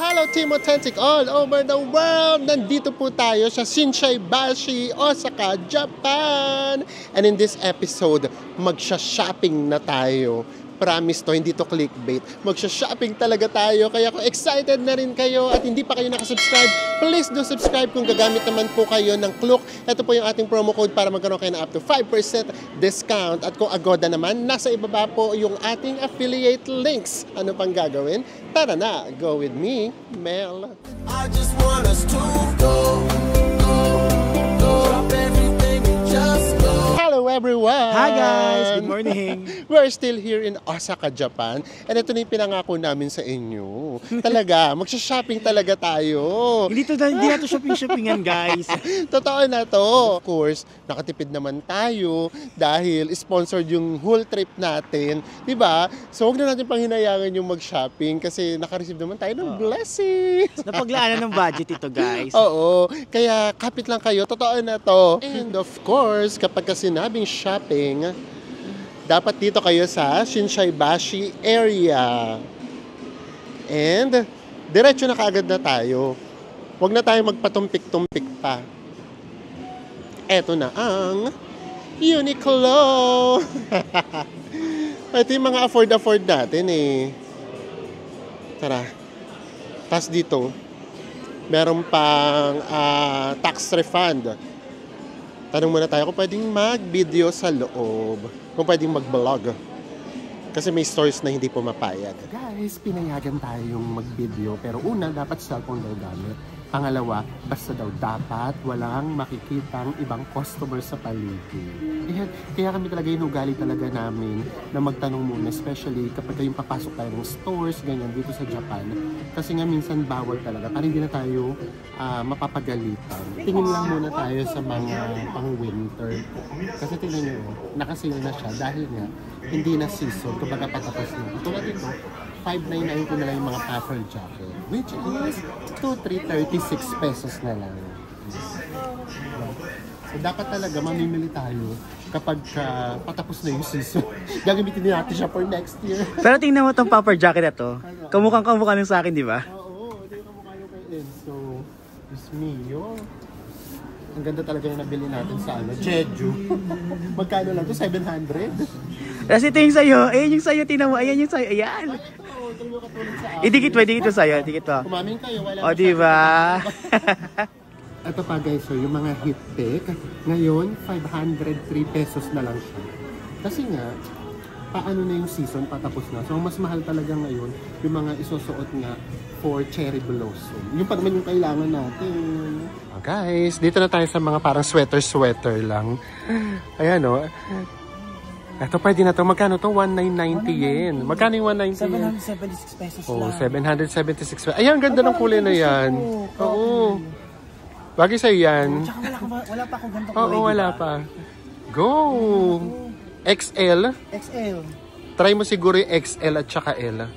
Hello Team Authentic all over the world! Nandito po tayo sa Shinsaibashi, Osaka, Japan! And in this episode, magsha-shopping na tayo. Promise to, hindi to clickbait. Magsha-shopping talaga tayo. Kaya kung excited na rin kayo at hindi pa kayo nakasubscribe, please do subscribe kung gagamit naman po kayo ng Klook. Ito po yung ating promo code para magkaroon kayo ng up to 5% discount. At kung Agoda naman, nasa ibaba po yung ating affiliate links. Ano pang gagawin? Tara na, go with me, Mel. I just want us to go. Drop everything and just go. Hello everyone! Hi guys! Good morning! We're still here in Osaka, Japan. And ito na yung pinangako namin sa inyo. Talaga, magsha-shopping talaga tayo. Hindi na to shopping-shoppingan guys. Totoo na to. Of course, nakatipid naman tayo dahil sponsored yung whole trip natin. Diba? So huwag na natin panghinayangan yung mag-shopping kasi naka-receive naman tayo ng blessings. Napaglaanan ng budget ito guys. Oo. Kaya kapit lang kayo. Totoo na to. And of course, kapag sinabing shopping, dapat dito kayo sa Shinsaibashi area. And diretso na kaagad na tayo. Huwag na tayo magpatumpik-tumpik pa. Eto na ang Uniqlo. Ito yung mga afford natin eh. Tara. Tapos dito, meron pang tax refund. Tanong muna tayo kung pwedeng mag-video sa loob. Kung pwedeng mag-vlog. Kasi may stores na hindi pumapayag. Guys, pinayagan tayong mag-video. Pero una, dapat cellphone daw gamit. Pangalawa, basta daw dapat walang makikitang ibang customer sa paligid. Kaya kami talaga inugali talaga namin na magtanong muna. Especially kapag kayong papasok tayo ng stores, ganyan, dito sa Japan. Kasi nga minsan bawal talaga. Para hindi na tayo mapapagalitan. Tingin lang muna tayo sa mga pang-winter. Kasi tingnan nyo, nakasale na siya dahil nga hindi na season. Kumbaga patapos na. Tulad ito, 599 ko na lang yung mga puffer jacket. Which is 2,336 pesos na lang. So dapat talaga mamimili tayo kapag patapos na yung season. Gagamitin din natin siya for next year. Pero tingnan mo tong puffer jacket na to. Kamukhang-kamukha nung sa akin, di ba? Oo, ito yung kamukha nyo kay Enzo. Diyos mio. Ang ganda talaga yung nabili natin sa Jeju. Magkano lang to? 700? Tapos ito yung sa'yo. Ayan yung sa'yo. Tingnan mo. Ayan yung sa'yo. Ayan. Ito yung katulad sa akin. Idikit mo sa'yo. Idikit mo. Kumamin kayo. Wala o, di ba? Ito pa guys, so yung mga heat tech, ngayon 503 pesos na lang siya. Kasi nga, paano na yung season, patapos na. So mas mahal talaga ngayon yung mga isusuot nga for cherry blossom. Yung pa naman yung kailangan natin. Guys, dito na tayo sa mga parang sweater lang. Ayan o. Ito pwede na to. Magkano to? 1,990 yen. Magkano yung 190 yen? 776 pesos lang. Oh, 776 pesos. Ayan, ganda ng kulay na yan. Oo. Bagay sa'yo yan. Tsaka wala pa akong ganito kulay. Oo, wala pa. Go! XL? XL. Try mo siguro yung XL at saka L.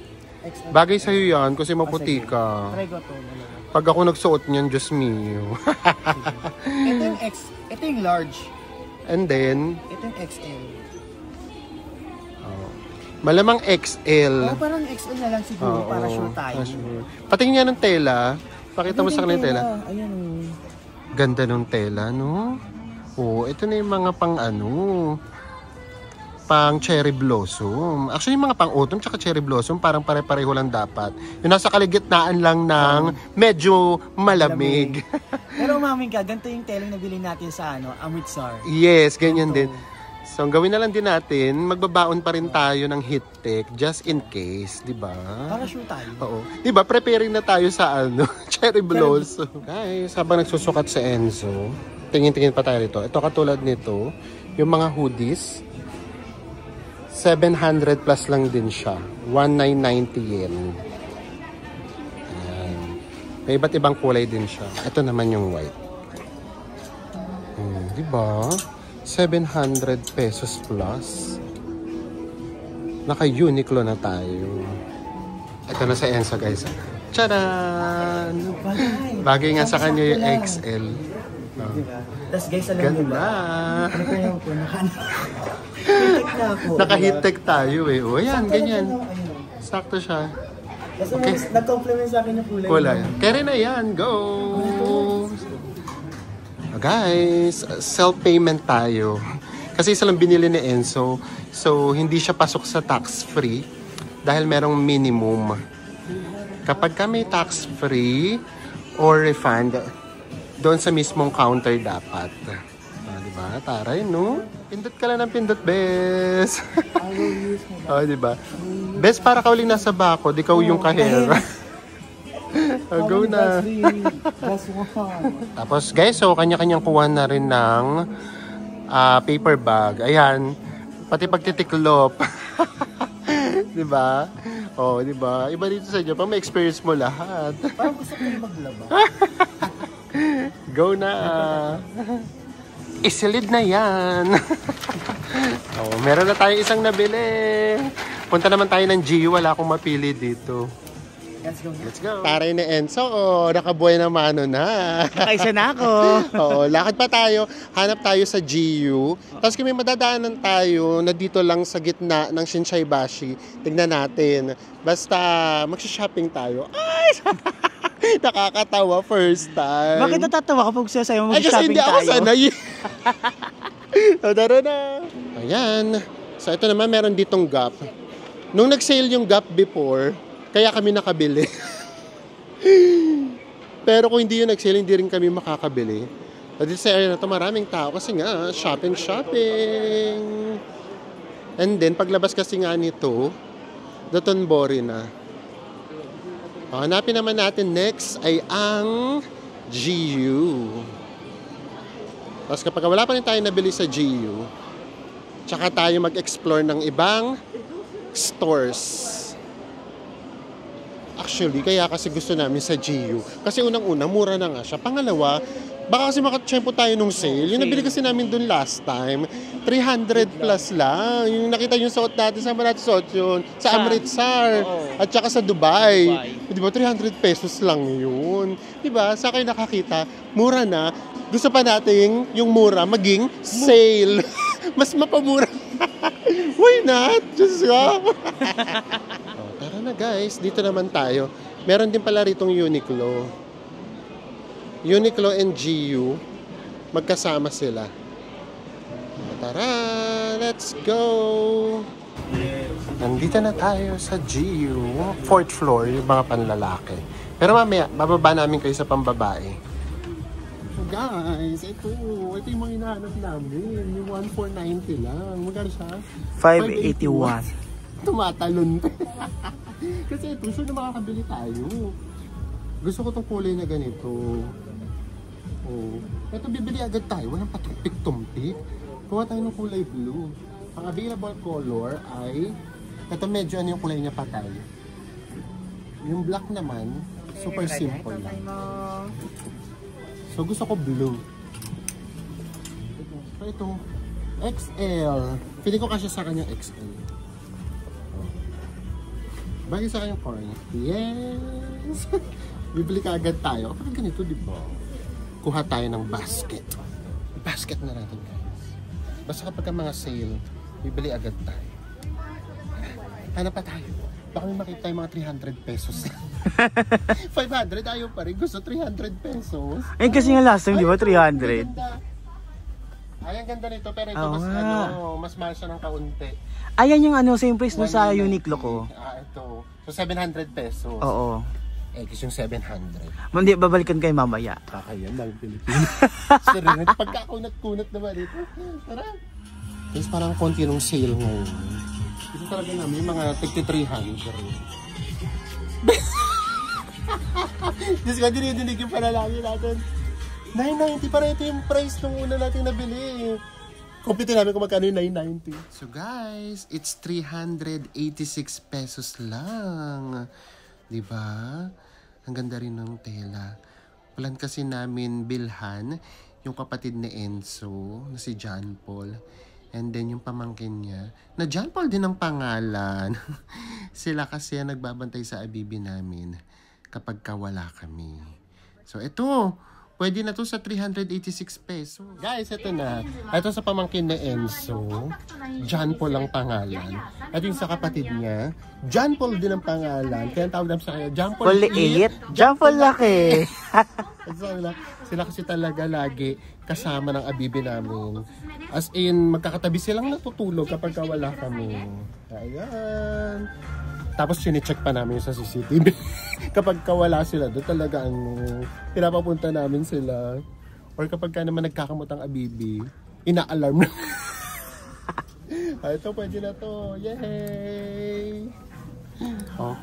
Bagay sa'yo yan kasi maputi ka. Try ko to. Pag ako nagsuot niyan, Diyos mio. Ito yung large. And then? Ito yung XL. Oh. Malamang XL. Oh, parang XL na lang siguro para sure tayo. Sure. Patingin niya ng tela. Pakita mo sa kanila yung tela. Ayan o. Ganda ng tela, no? Oh, ito na yung mga pang pang cherry blossom. Actually, yung mga pang autumn tsaka cherry blossom, parang pare-pareho lang dapat. Yung nasa kaligitnaan lang ng medyo malamig. Pero umamin ka, ganito yung telang nabili natin sa Amritsar. Yes, ganyan din. So, ang gawin na lang din natin, magbabaon pa rin tayo ng heat tech just in case, di ba? Para sure tayo. Oo. Di ba, preparing na tayo sa cherry blossom. Guys, habang nagsusukat sa Enzo, tingin-tingin pa tayo dito. Ito katulad nito, yung mga hoodies, 700 plus lang din siya. 1,990 yen. Ayan. May iba't ibang kulay din siya. Ito naman yung white. Di ba? 700 pesos plus. Naka-Uniqlo na tayo. Ito na sa Enzo guys. Tcharan! Bagay nga sa kanya yung XL. Tapos guys, alam nyo ba? Naka-heat tech tayo eh. O yan, ganyan. Sakto siya. Kasi Okay. nag-compliment sa akin yung kulay. Kulay. Kaya na yan. Go! Guys, self-payment tayo. Kasi isa lang binili ni Enzo. So, hindi siya pasok sa tax-free dahil merong minimum. Kapag kami tax-free or refund, doon sa mismong counter dapat. Diba? Taray, no? Pindot ka lang ng pindot, bes. Diba? Bes, para ka uling nasa bakod, ikaw yung kahera. Go na. That's one. Tapos guys, so kanya-kanyang kuha na rin ng paper bag. Ayan, pati pagtitiklop. 'Di ba? Oh, 'di ba? Iba dito sa Japan, may experience mo lahat. Parang gusto ko yung maglaba. Go na. Isilid na 'yan. Oh, meron na tayong isang nabili. Punta naman tayo ng GU, wala akong mapili dito. Let's go. Let's go. Taray na Enzo, nakabuhay na mano na. Nakaisa na ako. Oo, lakad pa tayo. Hanap tayo sa GU. Tapos kung may madadaanan tayo na dito lang sa gitna ng Shinsaibashi, tignan natin. Basta magsha-shopping tayo. Ay! Nakakatawa first time. Bakit natatawa kapag sa'yo Ay, kasi mag-shopping hindi ako tayo? sanay. So, tara na. Ayan. So, ito naman meron ditong Gap. Nung nag-sale yung Gap before, kaya kami nakabili. Pero kung hindi yung nag-sale, hindi rin kami makakabili. At dito sa area na to, maraming tao kasi nga, shopping. And then, paglabas kasi nga nito, Dotonbori na. Hanapin naman natin next ay ang GU. Tapos kapag wala pa rin tayo nabili sa GU, tsaka tayo mag-explore ng ibang stores. Actually, kaya kasi gusto namin sa GU. Kasi unang-una, mura na nga siya. Pangalawa, baka kasi makatsyempo tayo nung sale. Yung nabili kasi namin dun last time, 300 plus lang. Yung nakita yung suot natin, saan ba natin suot yun? Sa Amritsar. At saka sa Dubai. Di ba, 300 pesos lang yun. Di ba, sa kayo nakakita, mura na. Gusto pa natin yung mura maging sale. Mas mapamura. Why not? Just go. Tara na guys, dito naman tayo. Meron din pala ritong Uniqlo. Uniqlo and GU, magkasama sila. Tara, let's go! Nandito na tayo sa GU, 4th floor, yung mga panlalaki. Pero mamaya, bababa namin kayo sa pambabae. So guys, ito yung mga hinahanap namin. Yung 1,490 lang. Magkano siya? 581. Tumatalon. Kasi ito, sure na makakabili tayo. Gusto ko tong kulay na ganito. Oh. Ito bibili agad tayo. Walang patumpik-tumpik. Kuha tayo ng kulay blue. Ang available color ay ito medyo ano yung kulay niya patay. Yung black naman, super simple lang. So gusto ko blue. So ito, XL. Pili ko kasi sa kanya XL. Bagay sa kanyang corn. Yes! Bibili ka agad tayo. Kapag ganito, di ba? Kuha tayo ng basket. Basket na natin, guys. Basta kapag ang mga sale, bibili agad tayo. Hanap pa tayo. Baka may makita tayo mga 300 pesos. 500, ayaw pa rin. Gusto 300 pesos. Eh kasi nga last time, di ba, 300? Ay, ang ganda nito. Pero ito, Oo mas, nga. mas mahal siya ng kaunti. Ayan yung ano, same price doon sa Uniqlo ko. Ito. So, 700 pesos. Oo. Eh, kasi yung 700. Hindi, babalikan kayo mamaya. Kakayan, dahil Pilipino. Sarili, pagkakunat-kunat naman dito. Tara. Guys, parang konti nung sale ngayon. Ito talaga namin, yung mga tig-300. Diyos ka, dinidinig yung panalangin natin. 990, para ito yung price nung una natin nabili. Kumpitin namin kung magkano yung 990. So guys, it's 386 pesos lang. Diba? Ang ganda rin ng tela. Plan kasi namin bilhan yung kapatid ni Enzo, na si John Paul. And then yung pamangkin niya, na John Paul din ang pangalan. Sila kasi ang nagbabantay sa abibi namin kapag kawala kami. So ito, Pwede na to sa 386 pesos. Guys, ito na. Ito sa pamangkin ni Enzo. John Paul ang pangalan. At yung sa kapatid niya, John Paul din ang pangalan. Kaya tawag namin sa kanya, John Paul Liit. John Paul laki. Sila kasi talaga lagi kasama ng abibi namin. As in, magkakatabi silang natutulog kapag wala kami. Ayan. Tapos sine-check pa namin sa CCTV. Kapag wala sila, doon talaga pinapapunta namin sila. Or kapag naman nagkakamot ang abibi, ina-alarm na. Ito, pwede na to. Yay! Oh.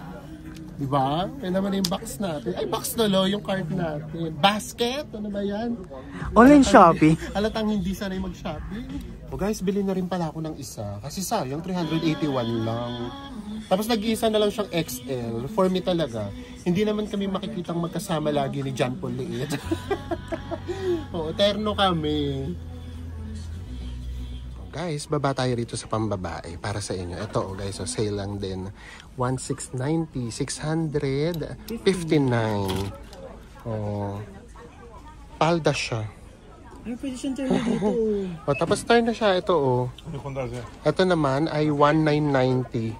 Diba? Yan naman yung box natin. Ay, box na lo, yung card natin. Basket? Ano ba yan? Online shopping. Alatang hindi sanay mag-shopping. O guys, bili na rin pala ako ng isa. Kasi sayang, 381 lang. Tapos nag-iisa na lang siyang XL. For me talaga. Hindi naman kami makikitang magkasama lagi ni John Paul Liit. Oo, eterno kami. Guys, baba tayo rito sa pambabae para sa inyo. Ito guys, sale lang din. 1,690, 659. Oh. Palda siya. Ay, pwede siyang turn dito. O, tapos turn na siya. Ito Ito naman ay 1,990.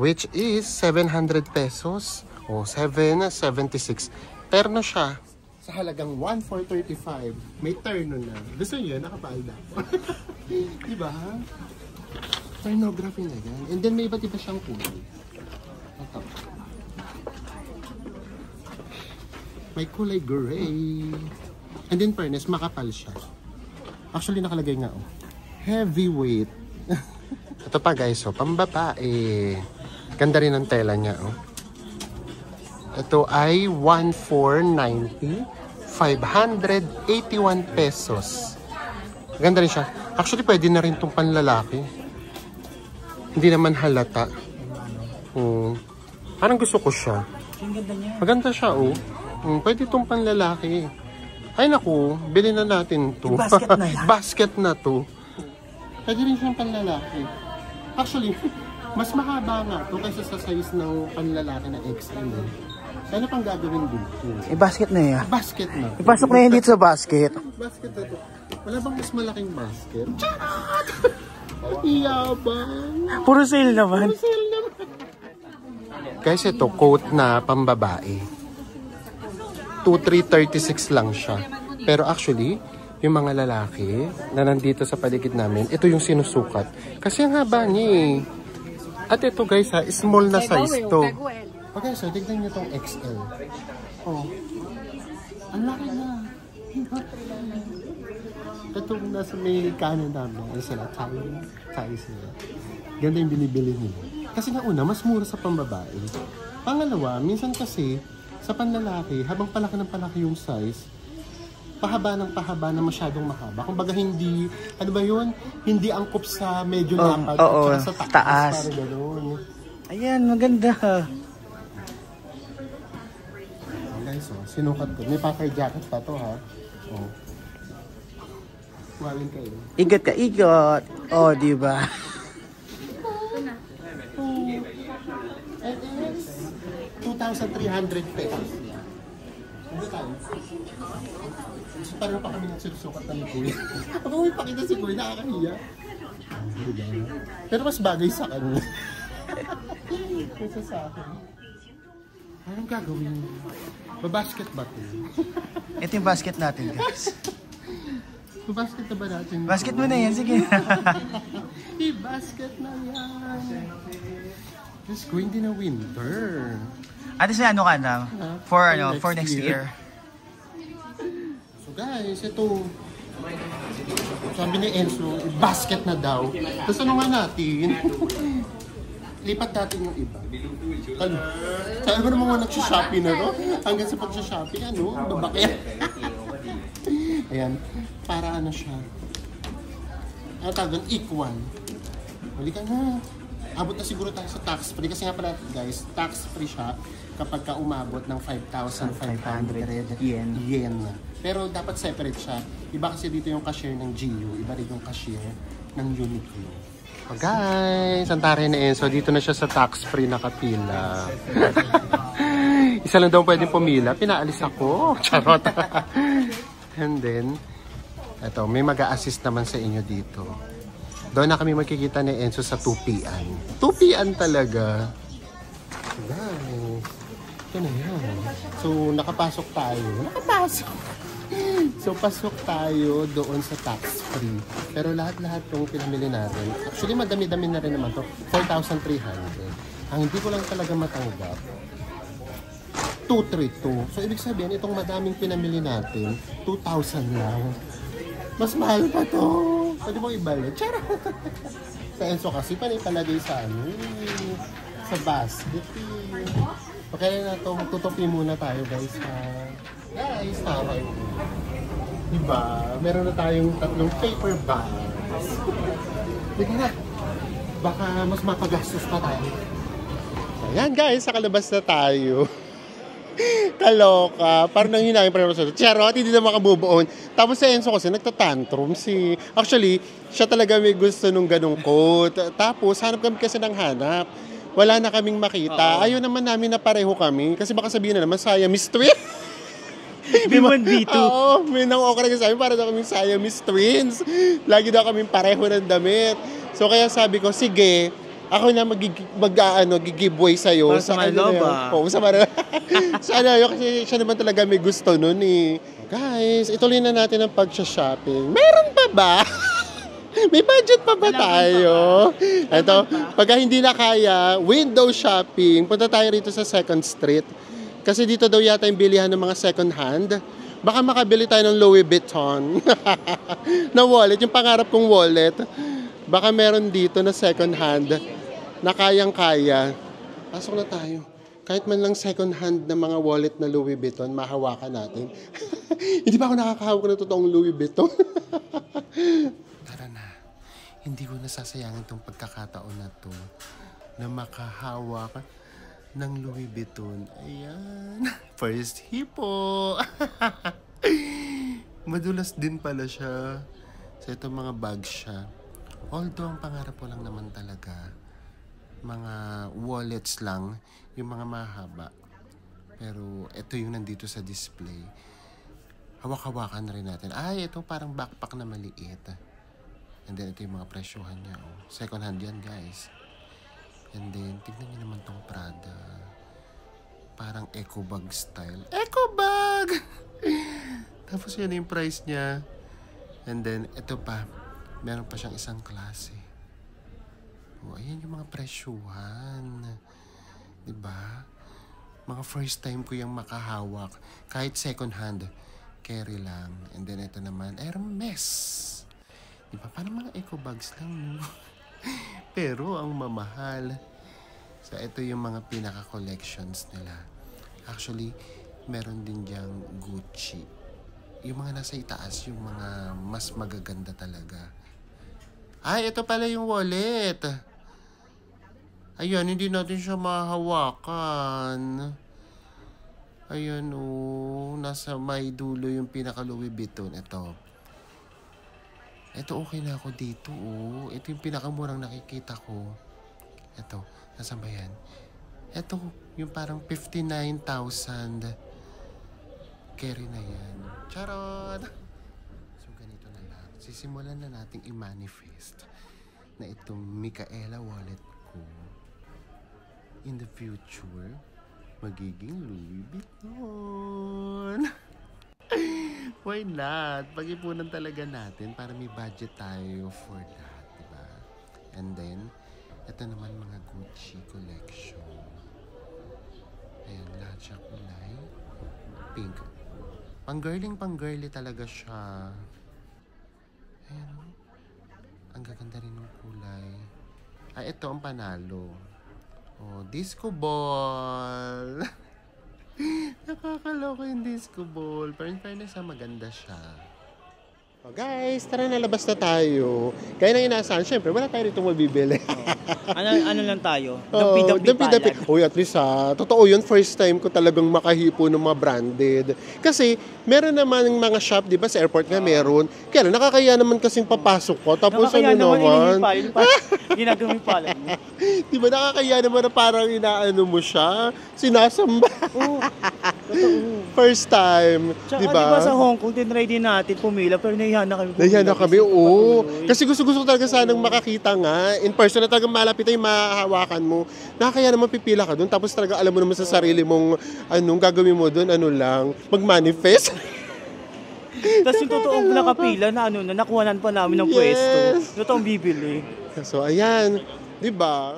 Which is 700 pesos. O, 776. Terno siya. Sa halagang 1,435. May terno na. Gusto niyo, nakapaalda. Diba? Pornography na yan. And then may iba't iba siyang kulay. Ito. May kulay gray. And then fairness, makapal siya. Actually, nakalagay nga, oh. Heavyweight. Ito pa guys, oh, pambabae. Ganda rin ang tela niya, oh. Ito ay 1,490, 581 pesos. Ganda rin siya. Actually, pwede na rin itong panlalaki. Hindi naman halata. Parang gusto ko siya. Ang ganda niya. Maganda siya, oh. Pwede itong panlalaki. Ay naku, bilhin na natin to. Basket na yan? Basket na to. Pwede rin siyang panlalaki. Actually, mas mahaba nga to kaysa sa size ng panlalaki na XL. Ano pang gagawin dito? Basket na yan. Basket na. Ipasok na yan dito sa basket. Basket na to. Wala bang mas malaking basket? Charot! Iyabang. Puro sale naman. Puro sale naman. Guys, ito, coat na pambabae. 2,336 lang siya. Pero actually, yung mga lalaki na nandito sa paligid namin, ito yung sinusukat. Kasi ang haba niya eh. At ito guys ha, small na size to. Okay, so tignan nyo tong XL. Oh. Ang laki na. Ito nasa may kanan namin. Ano sila? Thai sila. Ganda yung binibili nila. Kasi nga una, mas mura sa pambabae. Pangalawa, minsan kasi sa panlalaki, habang palaki ng palaki yung size, pahaba ng pahaba na masyadong mahaba. Kung baga hindi, ano ba yun? Hindi angkop sa medyo lapad. Oo, sa taas. Parang gano'n. Ayan, maganda. Guys, oh, sinukat ko. May packer jacket pa to ha. Oh. Walin kayo. Igot ka, igot. Oh, di ba? It is 2,300 pesos. Ano tayo? So, parang pa kami nagsusukat na ni Kuya. Ako may pakita si Kuya, nakakahiya. Diba? Pero mas bagay sa kanya. Kaysa sa akin. Anong gagawin? Babasket ba ito? Ito yung basket natin, guys. Babasket na ba natin? Basket mo na yan, sige. I-basket na yan. It's going din na winter. Ate, sa ano ka na? For next year. So guys, ito. Sabi ni Enzo, basket na daw. Tapos ano nga natin? Lipat natin yung iba. Sabi ko naman mga nagsha-shopping na to. Hanggang sa pagsha-shopping, ano? Babakit. Ayan. Para ano siya. Ano tawag? Equal. Huli ka na. Abot na siguro tayo sa tax-free. Kasi nga pala guys, tax-free siya kapag ka umabot ng 5,500 yen. Pero dapat separate siya. Iba kasi dito yung cashier ng GU. Iba rin yung cashier ng Uniqlo. Oh guys, ang taray na Enzo. Dito na siya sa tax-free nakapila. Isa lang daw pwedeng pumila. Pinaalis ako. Charot. And then, eto, may mag-a-assist naman sa inyo dito. Doon na kami magkikita ni Enzo sa 2PN. 2PN talaga. Guys, ito na yan. So, nakapasok tayo. So, pasok tayo doon sa tax-free. Pero lahat-lahat yung pinamili natin. Actually, madami-dami na rin naman to. 4,300. Ang hindi ko lang talaga matanggap, 232. So, ibig sabihin, itong madaming pinamili natin, 2,000 lang. Mas mahal pa to. Pwede mo ibalik. Charot. Sa Enzo kasi, palagay sa sa basket. Okay na to. Magtutupi muna tayo, guys. Guys, tama. Diba? Meron na tayong 3 paper bags. Sige na. Baka mas mapagastos pa tayo. Ayan, guys. Sa kalabas na tayo. Kaloka. Parang nanghinahin pa naman sa charot, hindi na makabubuon. Tapos si Enzo kasi nagtatantrum. Actually, siya talaga may gusto nung ganung coat. Tapos hanap kami kasi ng hanap. Wala na kaming makita. Ayaw naman namin na pareho kami. Kasi baka sabihin na naman, Siamese twins. B1, B2. Oo, may nang okra kasi sabi, para daw kaming Siamese twins. Lagi daw kaming pareho ng damit. So kaya sabi ko, sige, ako na mag-giveaway sa'yo. Para sa my love, Oo, sa my love. Sana yun, kasi siya naman talaga may gusto nun eh. Guys, ituloy na natin ang pag-shopping. Meron pa ba? May budget pa ba tayo? Ito, pagka hindi na kaya, window shopping, punta tayo rito sa 2nd Street. Kasi dito daw yata yung bilihan ng mga second hand. Baka makabili tayo ng Louis Vuitton na wallet, yung pangarap kong wallet. Baka meron dito na second hand na kayang-kaya. Pasok na tayo. Kahit man lang second hand na mga wallet na Louis Vuitton, mahawakan natin. Hindi pa ako nakakahawak ng totoong Louis Vuitton. Tara na. Hindi ko nasasayangin itong pagkakataon na to na makahawak ng Louis Vuitton. Ayan. First hipo. Madulas din pala siya. So itong mga bag siya. Although ang pangarap ko lang naman talaga, mga wallets lang, yung mga mahaba. Pero ito yung nandito sa display. Hawak-hawakan na rin natin. Ay, ito parang backpack na maliit. And then ito yung mga presyohan niya. Oh. Second hand yan, guys. And then, tignan niyo naman tong Prada. Parang eco bag style. Eco bag! Tapos yan yung price niya. And then, ito pa. Meron pa siyang isang klase. Oh, ayan yung mga presyuhan. Diba? Mga first time ko yung makahawak. Kahit second hand, carry lang. And then ito naman, Hermes. Diba? Parang mga eco bags lang. Pero ang mamahal. So ito yung mga pinaka-collections nila. Actually, meron din diyang Gucci. Yung mga nasa itaas, yung mga mas magaganda talaga. Ay, ito pala yung wallet. Ayan, hindi natin siya mahawakan. Ayan, oh. Nasa may dulo yung pinaka-Louis Vuitton. Ito. Ito, okay na ako dito, oh. Ito yung pinakamurang nakikita ko. Ito, nasa ba yan? Ito, yung parang 59,000. Carry na yan. Charot! Sisimulan na nating i-manifest na itong Micaela wallet ko in the future magiging Louis Vuitton. Why not? Pag-ipunan talaga natin para may budget tayo for that, diba? And then, ito naman mga Gucci collection. Ayan, lahat siya kulay pink. Pang-girly talaga siya. Ayan. Ang gaganda rin ng kulay. Ay, ito ang panalo. Oh, disco ball. Nakakaloka yung disco ball. Pero in fairness, maganda siya. Oh, guys, tara na, labas na tayo. Kaya nang inaasahan, syempre, wala tayo rito mabibili. Ano lang tayo? Oo, Dampi-dampi palad. Uy, at least totoo yun, first time ko talagang makahipo ng mga branded. Kasi, meron naman ng mga shop, di ba, sa airport nga meron. Kaya lang, nakakaya naman kasing papasok ko. Tapos Nakakaya ano naman, Ginagawin palad mo. di ba nakakaya naman na parang inaano mo siya, sinasamba. Oo, totoo. First time, Tsaka di di ba sa ba? Hong Kong, tinry din natin pumila, pero nahiya na kami pumila. Nahiya na kami, Gusto ko oo. patuloy. Kasi gusto ko talaga sanang makakita nga. In person na talagang malapit ay mahahawakan mo. Nakakaya naman pipila ka doon. Tapos talaga alam mo naman sa sarili mong anong gagawin mo doon, ano lang, mag-manifest. Tapos yung totoong nakapila na nakuhanan pa namin ng Yes. pwesto. Totoong bibili. So ayan, di ba?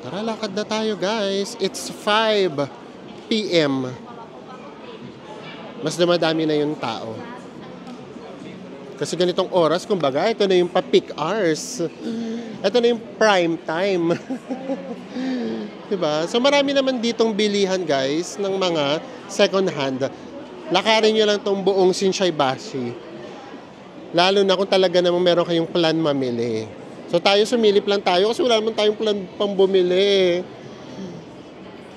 Tara, lakad na tayo guys. It's 5 p.m. Mas dumadami na yung tao. Kasi ganitong oras, kumbaga, ito na yung pa-peak hours. Ito na yung prime time. Diba? So marami naman ditong bilihan guys ng mga second hand. Lakarin nyo lang tong buong Shinsaibashi. Lalo na kung talaga namang meron kayong plan mamili. So tayo sumilip lang tayo kasi wala naman tayong plan pang bumili.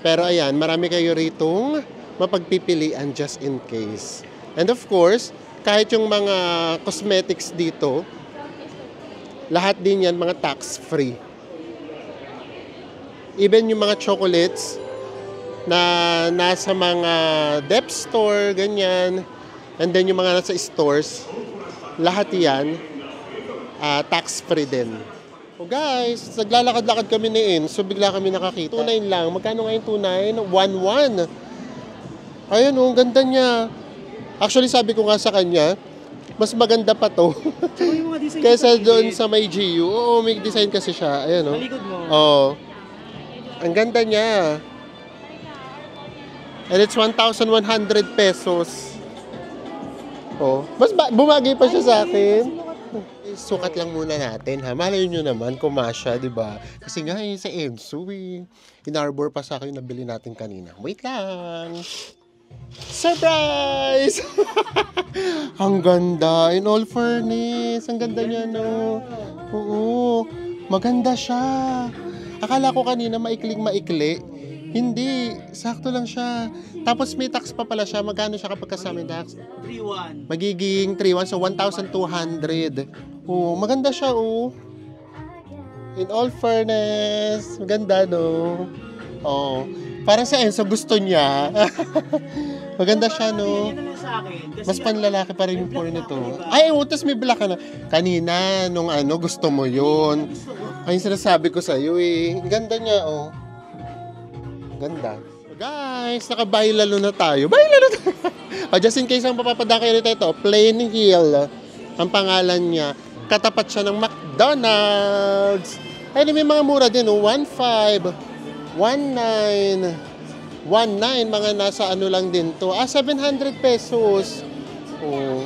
Pero ayan, marami kayo ritong mapagpipilian just in case. And of course, kahit yung mga cosmetics dito, lahat din yan mga tax-free. Even yung mga chocolates na nasa mga dep store, ganyan, and then yung mga nasa stores, lahat yan, tax-free din. So guys, naglalakad-lakad kami ni Enzo, bigla kami nakakita. Tunay lang. Magkano ngayon tunay? 1,100. Ayan oh, ang ganda niya. Actually, sabi ko nga sa kanya, mas maganda pa to. Tsaka yung mga design Kaysa sa doon gilid. sa may GU. Oo, may design kasi siya. Ayan oh. Malikod mo. Oo. Ang ganda niya. And it's 1,100 pesos. Oh, bumagay pa siya sa akin. Sukat lang muna natin ha. Malay nyo naman kumasya, di ba? Kasi nga yun sa Enzo in-arbor pa sa akin yung nabili natin kanina. Wait lang. Surprise! Ang ganda. In all fairness, ang ganda niya, no? Oo. Maganda siya. Akala ko kanina maikling-maikli. Hindi. Sakto lang siya. Tapos may tax pa pala siya. Magkano siya kapag kasama yung tax? 3-1. Magiging 3,100, so 1,200. Oo, maganda siya, oh. In all fairness, maganda, no? Oo. Parang sa Enzo, gusto niya. Maganda siya, no? Yan na lang sa akin. Kasi Mas panlalaki pa rin yung porn nito. diba? Ay, utas may black ka na. Kanina, nung gusto mo yun. Ay, sinasabi ko sa'yo, eh. Ang ganda niya, oh. Ganda. Guys, nakabaylalo na tayo. Baylalo tayo. Just in case ang papapadakay nito ito, Plain Hill. Ang pangalan niya. Katapat siya ng McDonald's. Ay, may mga mura din, oh. 1,500. 1,900. 1,900. Mga nasa ano lang din to. 700 pesos. Oh.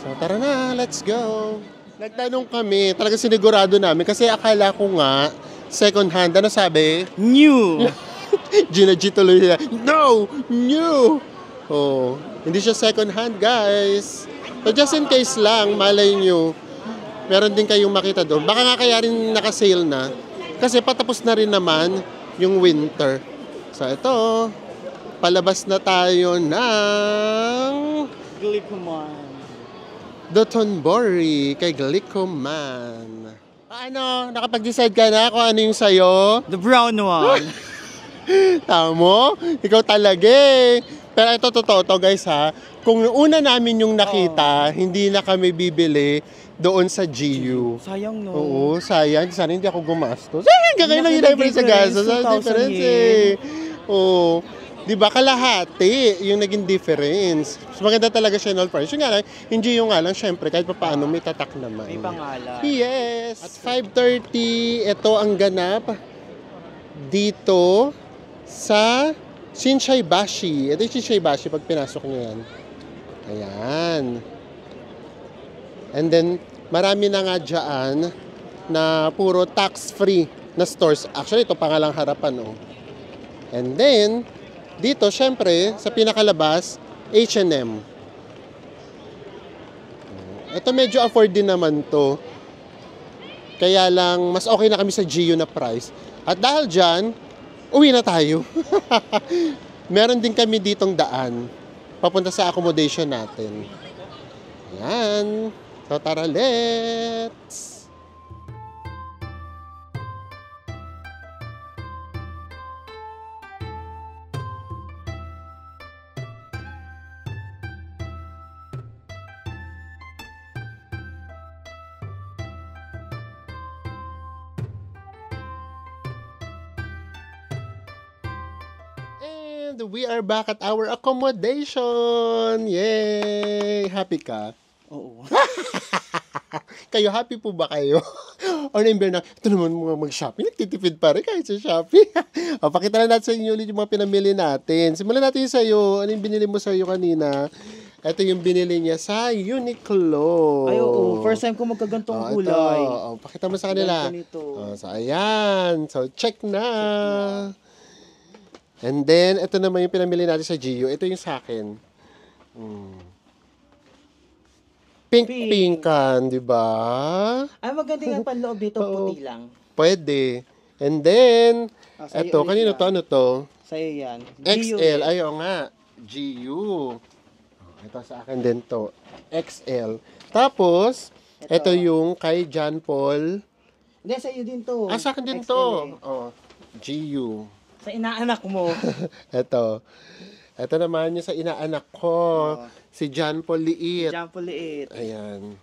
So, tara na. Let's go. Nagtanong kami. Talaga sinigurado namin. Kasi akala ko nga, second hand. Ano sabi? New! Gina-G tuloy siya. No! New! Oh, hindi siya second hand, guys. So just in case lang, malay nyo, meron din kayong makita doon. Baka nga kaya rin naka-sale na. Kasi patapos na rin naman yung winter. So ito, palabas na tayo ng Glicoman. Dotonbori kay Glicoman. Ano, nakapag-decide ka na kung ano yung sayo? The brown one. Tamo? Ikaw talaga eh. Pero ito totoo to guys ha. Kung una namin yung nakita, hindi na kami bibili doon sa GU. Sayang no. Oo, sayang. Sana hindi ako gumastos. Hanggang ngayon lang yung difference sa gas. Sa 2,000 difference eh. Oo. Di ba kalahati yung naging difference. Mas maganda talaga siya in all price. Yung nga lang, yung GU nga lang, syempre, kahit pa paano, may tatak naman. May pangalan. Yes. At 5:30, ito ang ganap dito sa Shinsaibashi. Ito yung Shinsaibashi pag pinasok niyo yan. Ayan. And then, marami na nga dyan na puro tax-free na stores. Actually, ito pangalang harapan, oh. And then, dito, syempre, sa pinakalabas, H&M. Ito medyo afford din naman to. Kaya lang, mas okay na kami sa GU na price. At dahil dyan, uwi na tayo. Meron din kami ditong daan. Papunta sa accommodation natin. Ayan. So tara, let's! And we are back at our accommodation. Yay! Happy ka? Oo. Kayo, happy po ba kayo? O na-imber na, ito naman mga mag-shopping, nagtitipid pa rin kahit sa Shopee. O, pakita na natin sa inyo ulit yung mga pinamili natin. Simulan natin yung sa'yo. Ano yung binili mo sa'yo kanina? Ito yung binili niya sa Uniqlo. Ay, oo. First time ko magkagantong kulay. Ito. O, pakita mo sa kanila. O, so, ayan. So, check na. And then, ito naman yung pinamili natin sa GU. Ito yung sa akin. Pink-pinkan, di ba? Ay, maganda nga panloob dito, puti lang. Pwede. And then, sa'yo ito, ulit kanino yan. to? Ano to? Sa'yo yan. XL. Ayaw nga. GU. Ito sa akin din to. XL. Tapos, ito yung kay John Paul. Hindi, sa'yo din to. Sa akin din XL to. eh. Oh, GU. Sa inaanak mo. Ito. Ito naman yung sa inaanak ko. Si John Paul Liit. Jump ulit. Ayan.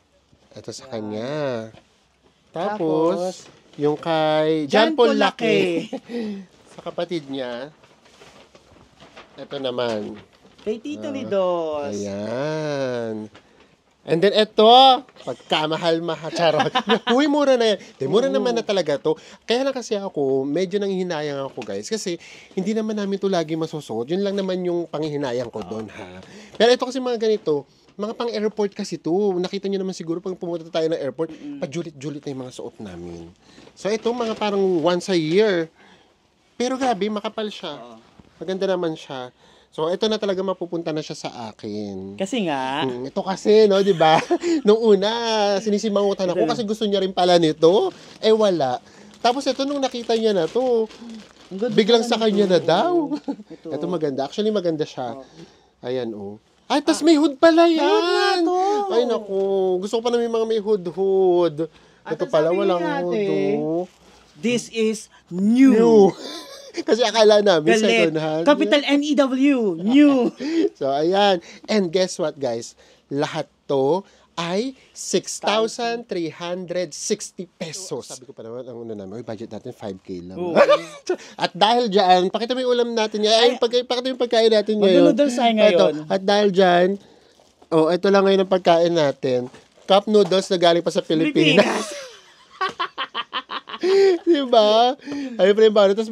Ito sa kanya. Tapos, yung kay John John Paul Paul Laki. Sa kapatid niya. Ito naman. Kay Tito ni Dos. Ayan. And then ito, pagkamahal-mahal, charot. Uy, mura na yan. Di, mura naman na talaga to. Kaya lang kasi ako, medyo nanghihinayang ako guys. Kasi hindi naman namin to lagi masusuot. Yun lang naman yung panghihinayang ko doon ha. Pero ito kasi mga ganito, mga pang-airport kasi to. Nakita nyo naman siguro pag pumunta tayo ng airport, pajulit-julit na yung mga suot namin. So ito, mga parang once a year. Pero grabe, makapal siya. Maganda naman siya. So, ito na talaga mapupunta na siya sa akin. Kasi nga, Ito kasi, no, di ba? Nung una, sinisimangutan ako kasi gusto niya rin pala nito. Eh, wala. Tapos ito, nung nakita niya na to, biglang sa kanya na daw. Ito maganda. Actually, maganda siya. Ayan, oh. Ay, tas may hood pala yan. May hood nga to. Ay, naku. Gusto ko pa na may mga may hood-hood. Ito pala, walang hood, oh. this is new. Kasi akala namin Galit. second hand. Capital N-E-W. New. So, ayan. And guess what, guys? Lahat to ay 6,360 pesos. Sabi ko pa naman, ang una namin, budget natin 5K lang. At dahil dyan, pakita mo yung ulam natin ngayon. Pakita mo yung pagkain natin ngayon. Mag-noodles tayo ngayon. Ito. At dahil dyan, ito lang ngayon ang pagkain natin. Cup noodles na galing pa sa Pilipinas. Diba? Ayun pa yung baro. Tapos,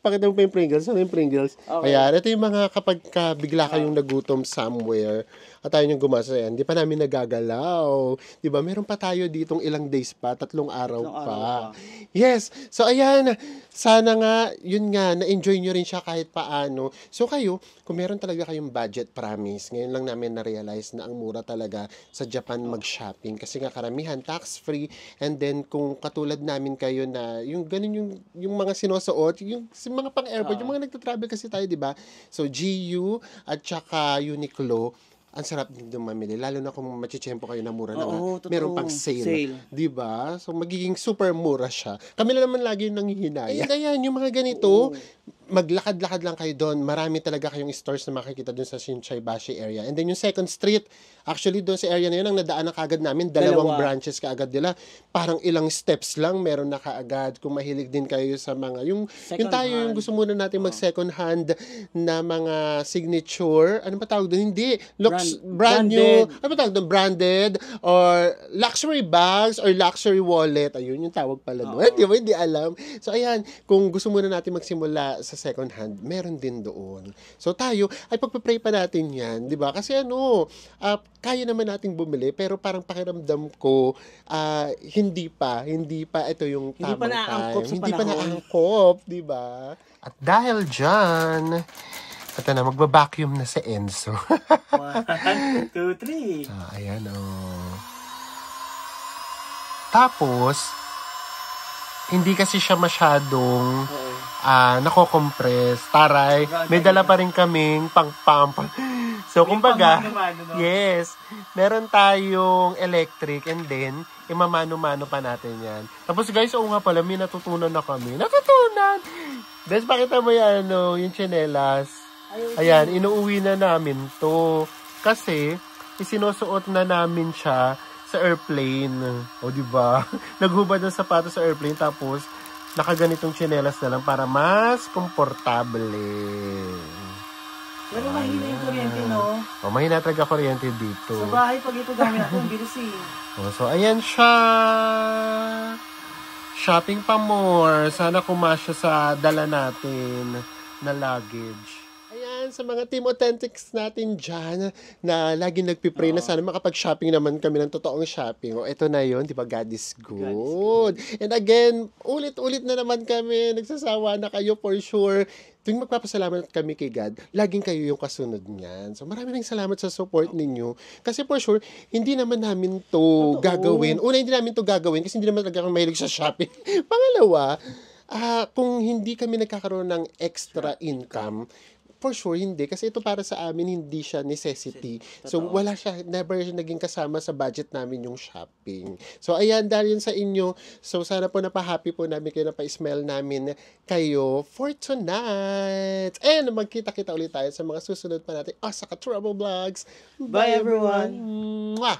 pakita mo pa yung Pringles. Ano yung Pringles? Okay. Ayan, ito yung mga kapag bigla kayong nagutom somewhere at tayo yung gumasa yan, di pa namin nagagalaw. Di ba? Meron pa tayo ditong ilang days pa, 3 araw pa. Yes. So, ayan. Sana nga, yun nga, na-enjoy nyo rin siya kahit paano. So, kayo, kung meron talaga kayong budget, promise, ngayon lang namin na-realize na ang mura talaga sa Japan mag-shopping. Kasi nga karamihan, tax-free. And then, kung katulad namin kayo na, yung ganun yung mga sinusuot, yung mga pang-airport, yung mga nagtatravel kasi tayo, di ba? So, GU at saka Uniqlo, ang sarap din doon mamili. Lalo na kung machichempo kayo na mura na nga. Meron pang sale. Diba? So, magiging super mura siya. Kami na naman lagi yung nanghihinaya. Ayan, yung mga ganito, maglakad-lakad lang kayo doon. Marami talaga kayong stores na makikita doon sa Shinsaibashi area. And then yung second street, actually doon sa area na yun, ang nadaanan kaagad namin, 2 branches kaagad nila. Parang ilang steps lang, meron na kaagad. Kung mahilig din kayo sa mga, yung tayo, yung gusto muna natin mag-second hand na mga signature, ano ba tawag doon? Hindi. Looks brand new. Ano ba tawag doon? Branded or luxury bags or luxury wallet. Ayun yung tawag pala doon. Di ba? Hindi alam. So, ayan. Kung gusto muna natin magsimula sa second hand, meron din doon. So, tayo, ay pagpapray pa natin yan. Di ba? Kasi kaya naman nating bumili, pero parang pakiramdam ko, hindi pa ito yung tamang time. Hindi pa naangkop, di ba? At dahil dyan, ito na, magbabacuum na si Enzo. 1, 2, 3. Ayan, Tapos, hindi kasi siya masyadong Oo. nako-compress. Taray, may dala pa rin kaming pang-pump. So, May kumbaga, pang-mano-mano, no? yes, meron tayong electric and then, imamano-mano pa natin yan. Tapos guys, oo nga pala, may natutunan na kami. Natutunan! Bes, pakita mo yan, yung tsinelas. Ayan, inuuwi na namin to. Kasi, isinusuot na namin siya sa airplane. O, diba? Naghubad ng sapatos sa airplane, tapos, nakaganitong tsinelas na lang para mas komportable. Pero mahina yung kuryente, no? O, mahina talaga kuryente dito. Sa bahay, pag ito gamit ako, ang bilis eh. So, ayan siya. Shopping pa more. Sana kumasya sa dala natin na luggage. Ayan, sa mga Team Authentics natin dyan, na lagi nagpipray na sana makapag-shopping naman kami ng totoong shopping. O, eto na yun, di ba? God is good. And again, ulit-ulit na naman kami. Nagsasawa na kayo for sure. Tuwing magpapasalamat kami kay God, laging kayo yung kasunod niyan. So maraming salamat sa support ninyo. Kasi for sure, hindi naman namin to gagawin. Una, hindi namin to gagawin kasi hindi naman talaga kami mahilig sa shopping. Pangalawa, kung hindi kami nagkakaroon ng extra income, for sure, hindi. Kasi ito para sa amin, hindi siya necessity. So, wala siya, never naging kasama sa budget namin yung shopping. So, ayan, dahil yun sa inyo. So, sana po napahappy po namin kayo, napa-smile namin kayo for tonight. And magkita-kita ulit tayo sa mga susunod pa natin. Sa Ka-Trouble Vlogs. Bye, everyone! Mwah!